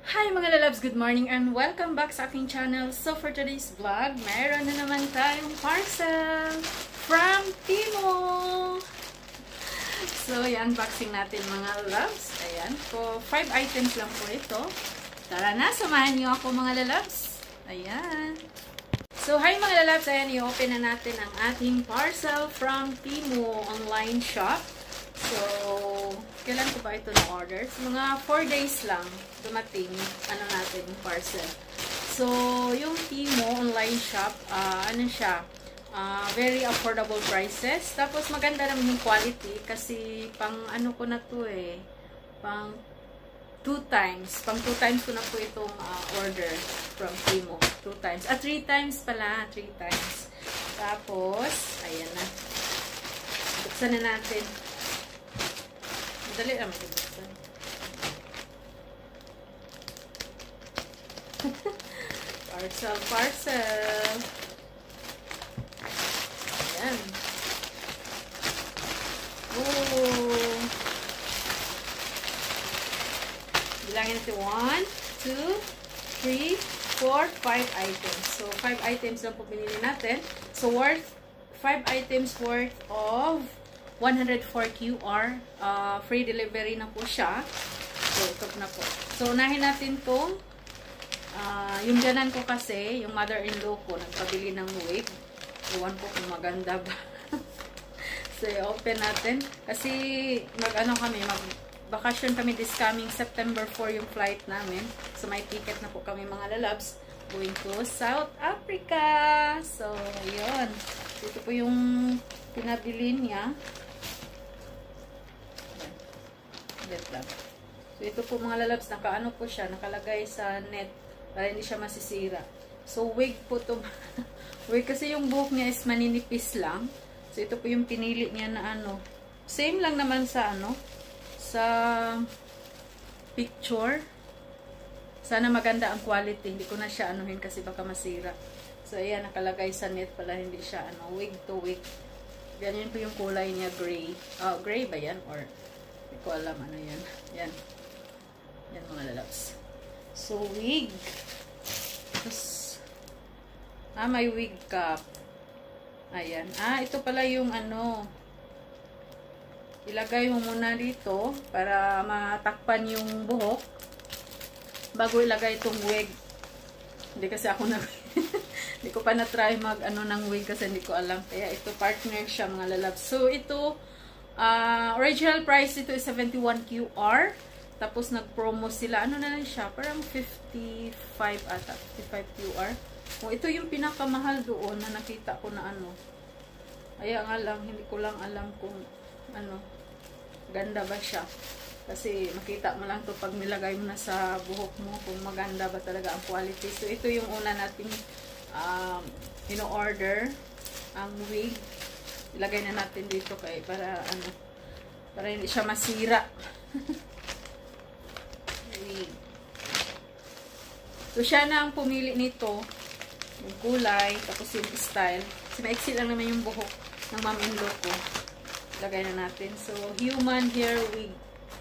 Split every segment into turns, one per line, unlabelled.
Hi mga lalabs! Good morning and welcome back sa aking channel. So for today's vlog, mayroon na naman tayong parcel from Temu. So i-unboxing natin mga lalabs. Ayan, po 5 items lang po ito. Tara na, samahan niyo ako mga lalabs. Ayan. So hi mga lalabs, ayan, i-open na natin ang ating parcel from Temu online shop. So, kailan ko ba ito na-order? So, mga 4 days lang dumating natin yung parcel. So, yung Temu online shop, ano siya, very affordable prices. Tapos, maganda naman yung quality kasi pang ano ko na to pang 2 times. Pang 2 times ko na po itong order from Temu. 2 times. 3 times pala. 3 times. Tapos, ayan na. Buksan na natin. Dali lang magbuksan. Parcel. Ayan. Oh. Bilangin natin 1, 2, 3, 4, 5 items. So, 5 items lang po binili natin. So, 5 items worth of 104 QR. Free delivery na po siya. So, ito na po. So, unahin natin itong yung ganan ko kasi, yung mother-in-law ko, nagpabili ng wig. Iwan ko kung maganda ba. So, open natin. Kasi, mag-bakasyon kami this coming September 4 yung flight namin. So, may ticket na po kami mga lalabs. Going to South Africa. So, yun. Ito po yung pinabili niya. So, ito po mga lalabs, nakaano po siya, nakalagay sa net para hindi siya masisira. So, wig po ito. Wig kasi yung buhok niya is maninipis lang. So, ito po yung pinili niya na ano. Same lang naman sa sa picture. Sana maganda ang quality. Hindi ko na siya anuhin kasi baka masira. So, ayan, nakalagay sa net pala, hindi siya wig to wig. Ganyan po yung kulay niya, gray. Gray ba yan? Or hindi ko alam ano yan. Yan. Yan mga lalabs. So, wig. Tapos, may wig cap. Ayan. Ito pala yung ilagay mo muna dito para matakpan yung buhok bago ilagay itong wig. Hindi kasi ako hindi ko pa na-try ng wig kasi hindi ko alam. Kaya ito partner siya mga lalabs. So, ito original price ito is 71 QR. Tapos nag-promo sila. Ano na lang siya? Parang 55 ata. 55 QR. Kung ito yung pinakamahal doon na nakita ko na Kaya nga lang, hindi ko lang alam kung ganda ba siya. Kasi makita mo lang to pag nilagay mo na sa buhok mo kung maganda ba talaga ang quality. So ito yung una nating in-order. Ang wig. Ilagay na natin dito para hindi siya masira. So siya na ang pumili nito, yung kulay, tapos yung style. Kasi maiksi lang naman yung buhok ng mom-in-law ko. Ilagay na natin. So human hair wig.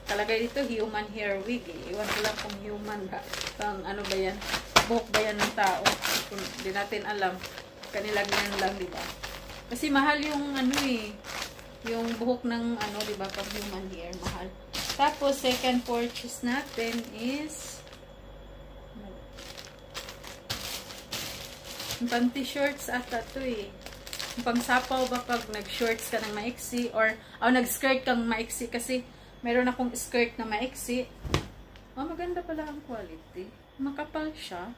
Talagay dito human hair wig. Iwan ko lang kung human ba. Pang ano ba yan? Buhok ba yan ng tao? Hindi natin alam. Kanilang yan lang, diba? Kasi mahal yung yung buhok ng di ba, pag human hair, mahal. Tapos second purchase natin is yung pang t-shirts ata to yung pang sapaw ba pag nag-shorts ka ng maiksi or nag-skirt kang maiksi kasi meron akong skirt na maiksi. Maganda pala ang quality. Makapal siya.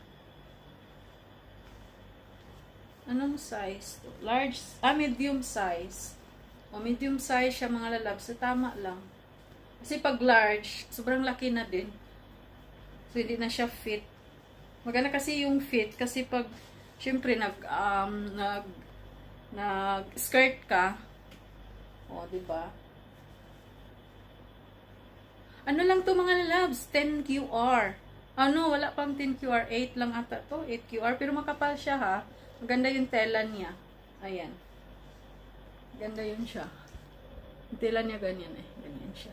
Anong size? Large, medium size. Medium size siya mga lalabs. So, tama lang. Kasi pag large, sobrang laki na din. So, hindi na siya fit. Maganda kasi yung fit. Kasi pag, syempre, nag-skirt ka. Diba? Ano lang to mga lalabs? 10 QR. Wala pang 10 QR. 8 lang ata to. 8 QR. Pero makapal siya ha. Maganda yung tela niya. Ayan. Ganda yun siya. Yung tela niya ganyan Ganyan siya.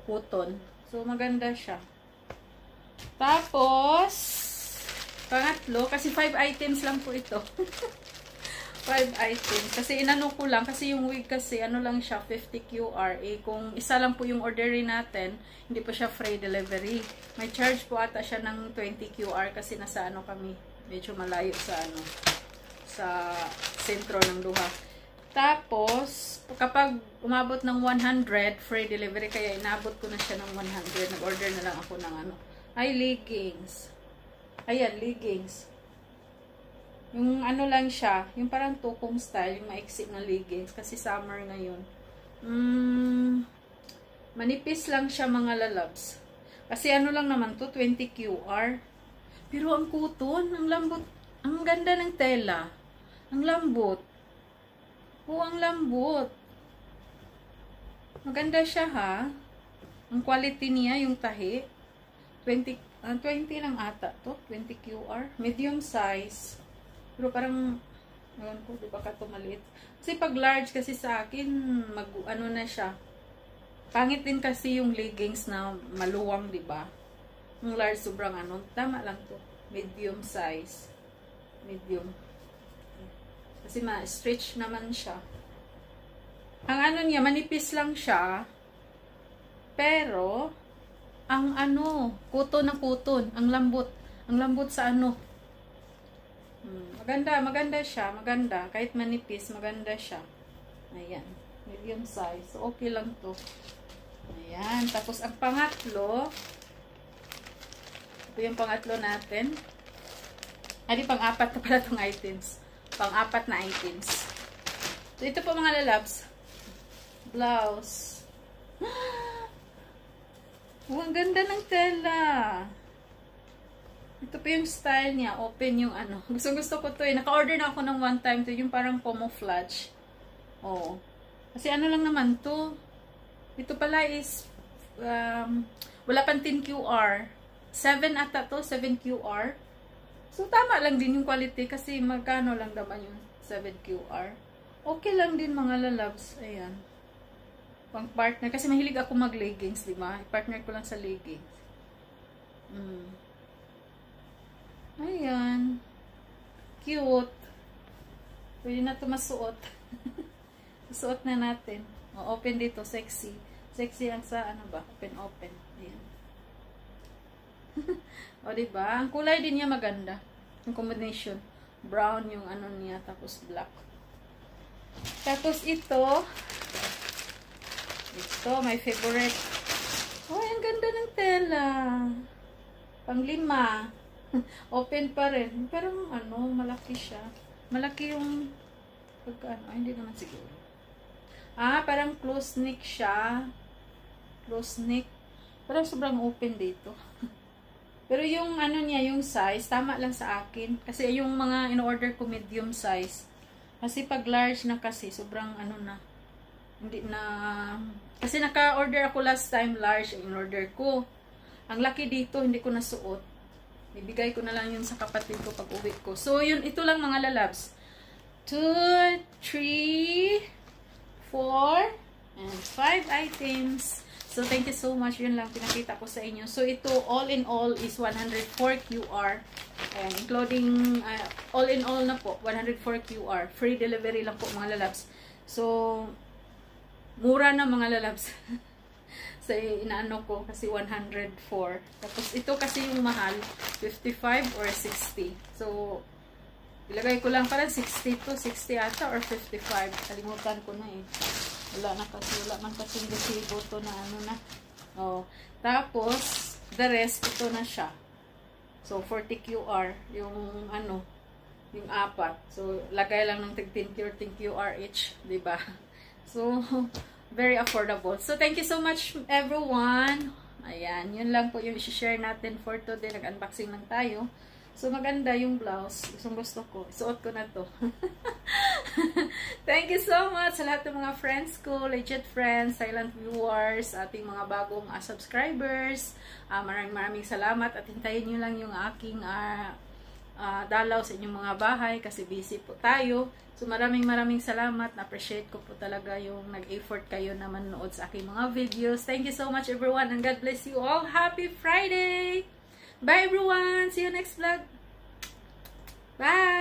Cotton. So, maganda siya. Tapos, pangatlo, kasi 5 items lang po ito. 5 items. Kasi inano ko lang, kasi yung wig kasi, ano lang siya, 50 QR. Eh, kung isa lang po yung orderin natin, hindi po siya free delivery. May charge po ata siya ng 20 QR kasi nasa ano kami, medyo malayo sa ano, sa sentro ng Duha. Tapos, kapag umabot ng 100, free delivery, kaya inabot ko na siya ng 100. Nag-order na lang ako ng ano, ay leggings. Ayan, leggings. Yung ano lang siya, yung parang tukom style, yung maiksik na leggings, kasi summer ngayon. Manipis lang siya mga lalabs. Kasi ano lang naman to, 20 QR. Pero ang kuton, ang lambot, ang ganda ng tela. Ang lambot. Oo, ang lambot. Maganda siya ha. Ang quality niya, yung tahi. 20 lang ata to, 20 QR. Medium size. Pero parang, ngayon ko, di ba ka maliit? Kasi pag large kasi sa akin, ano na siya. Pangit din kasi yung leggings na maluwang, di ba? Yung large, sobrang ano. Tama lang to. Medium size. Medium. Kasi ma-stretch naman siya. Ang ano niya, manipis lang siya. Pero, ang ano, kuton na kuton. Ang lambot. Ang lambot sa ano. Maganda siya, maganda. Kahit manipis, maganda siya. Ayan, medium size. So, okay lang to. Ayan, tapos ang pangatlo, ito yung pangatlo natin. Ay, pang-apat na pala itong items. Pang-apat na items. So, ito po mga lalabs. Blouse. Oh, ang ganda ng tela. Ito po yung style niya. Open yung ano. Gusto ko to eh. Naka-order na ako ng one time to. Yung parang camouflage. Oh. Kasi ano lang naman to. Ito pala is wala pang 10 QR. 7 ata to. 7 QR. So, tama lang din yung quality. Kasi magkano lang naman yung 7 QR. Okay lang din mga lalabs. Ayan. Pang partner. Kasi mahilig ako mag-leggings, diba? I-partner ko lang sa leggings. Ayan. Cute. Pwede na ito masuot. Suot na natin. O, open dito. Sexy. Sexy ang sa ano ba? Open. Ayan. O, diba? Ang kulay din niya maganda. Yung combination. Brown yung ano niya. Tapos black. Tapos ito. Ito, my favorite. Oh, ang ganda ng tela. Pang-5. Open pa rin. Pero ano, malaki siya. Malaki yung pagkaano. Ay, hindi naman siguro. Ah, parang close neck siya. Close neck. Parang sobrang open dito. Pero yung ano niya, yung size, tama lang sa akin. Kasi yung mga in-order ko medium size. Kasi pag large na kasi, sobrang ano na. Hindi na. Kasi naka-order ako last time large in-order ko. Ang laki dito, hindi ko nasuot. Ibigay ko na lang yun sa kapatid ko pag uwi ko. So, yun, ito lang mga lalabs. 2, 3, 4, and 5 items. So, thank you so much. Yun lang pinakita ko sa inyo. So, ito, all in all is 104 QR. Ayan, including, all in all na po, 104 QR. Free delivery lang po mga lalabs. So, mura na mga lalabs. So, inaano ko kasi 104. Tapos, ito kasi yung mahal, 55 or 60. So, ilagay ko lang parang 60 to 60 ata or 55. Kalimutan ko na eh. Wala man kasi resibo to na ano na. Oh. Tapos, the rest, ito na siya. So, 40 QR, yung ano, yung 4. So, lagay lang ng 10 QR each, diba? So, very affordable. So, thank you so much, everyone. Ayan, yun lang po yung i-share natin for today. Nag-unboxing lang tayo. So, maganda yung blouse. Gusto ko. Isuot ko na to. Thank you so much sa lahat ng mga friends ko, legit friends, silent viewers, ating mga bagong subscribers. Maraming salamat at hintayin nyo lang yung aking dalaw sa inyong mga bahay kasi busy po tayo. So, maraming salamat. Na-appreciate ko po talaga yung nag-effort kayo na manood sa aking mga videos. Thank you so much, everyone, and God bless you all. Happy Friday! Bye everyone! See you next vlog! Bye!